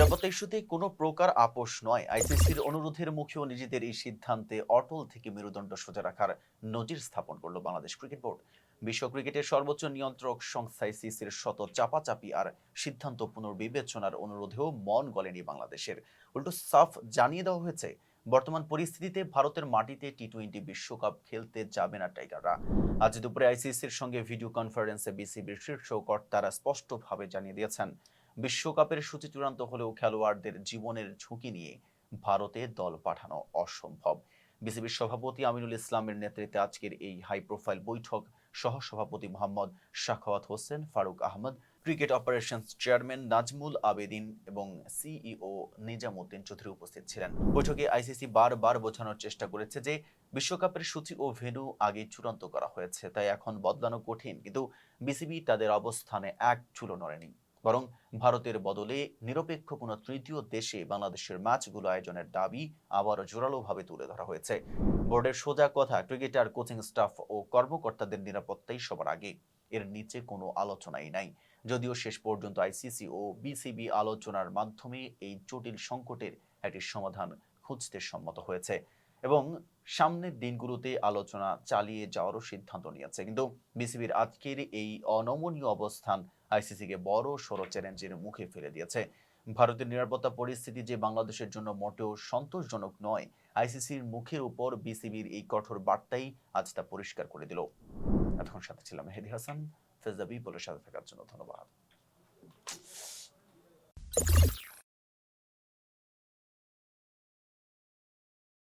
নিরাপত্তা ইস্যুতে কোনো প্রকার আপোষ নয়। আইসিসির অনুরোধের মুখেও নিজেদের এই সিদ্ধান্তে অটল থেকে মেরুদণ্ড সোজা রাখার নজির স্থাপন করল বাংলাদেশ ক্রিকেট বোর্ড। বিশ্ব ক্রিকেটের সর্বোচ্চ নিয়ন্ত্রক সংস্থা আইসিসির শত চাপাচাপি আর সিদ্ধান্ত পুনর্বিবেচনার অনুরোধেও মন গলেনি বাংলাদেশের। উল্টো সাফ জানিয়ে দেওয়া হয়েছে, বর্তমান পরিস্থিতিতে ভারতের মাটিতে টি-20 বিশ্বকাপ খেলতে যাবে না টাইগাররা। আজ দুপুরে আইসিসির সঙ্গে ভিডিও কনফারেন্সে বিসিবির শীর্ষ কর্তারা স্পষ্টভাবে জানিয়ে দিয়েছেন, বিশ্বকাপের সূচি চূড়ান্ত হলেও খেলোয়াড়দের জীবনের ঝুঁকি নিয়ে ভারতে দল পাঠানো অসম্ভব। বিসিবির সভাপতি আমিনুল ইসলামের নেতৃত্বে আজকের এই হাই প্রোফাইল বৈঠক সহসভাপতি Mohammad Sakhawat Hossain, Faruk Ahmed, cricket operations chairman Nazmul Abedin এবং সিইও নিজামুদ্দিন চৌধুরী উপস্থিত ছিলেন। বৈঠকে আইসিসি বারবার বোঝানোর চেষ্টা করেছে যে বিশ্বকাপের সূচি ও ভেন্যু আগে চূড়ান্ত করা হয়েছে, তাই এখন বদলানো কঠিন। কিন্তু বিসিবি তাদের অবস্থানে এক চুলো নড়েনি, বরং ভারতের বদলে নিরপেক্ষ কোনো তৃতীয় দেশে বাংলাদেশের ম্যাচগুলো আয়োজনের দাবি আবারও জোরালোভাবে তুলে ধরা হয়েছে। বোর্ডের সোজা কথা, ক্রিকেটার, কোচিং স্টাফ ও কর্মকর্তাদের নিরাপত্তাই সবার আগে, এর নিচে কোনো আলোচনাই নাই। যদিও শেষ পর্যন্ত আইসিসি ও বিসিবি আলোচনার মাধ্যমে এই জটিল সংকটের একটি সমাধান খুঁজতে সম্মত হয়েছে এবং সামনের দিনগুলোতে আলোচনা চালিয়ে যাওয়ারও সিদ্ধান্ত নিয়েছে। কিন্তু বিসিবির আজকের এই অনমনীয় অবস্থান আইসিসিকে বড় সড় চ্যালেঞ্জের মুখে ফেলে দিয়েছে। ভারতের নিরাপত্তা পরিস্থিতি যে বাংলাদেশের জন্য মোটেও সন্তোষজনক নয়, আইসিসির মুখের উপর বিসিবির এই কঠোর বার্তাই আজ তা পরিষ্কার করে দিল। এতক্ষণ সাথে ছিলাম মেহেদী হাসান। ফেজদাবি বলে সাথে থাকার জন্য ধন্যবাদ।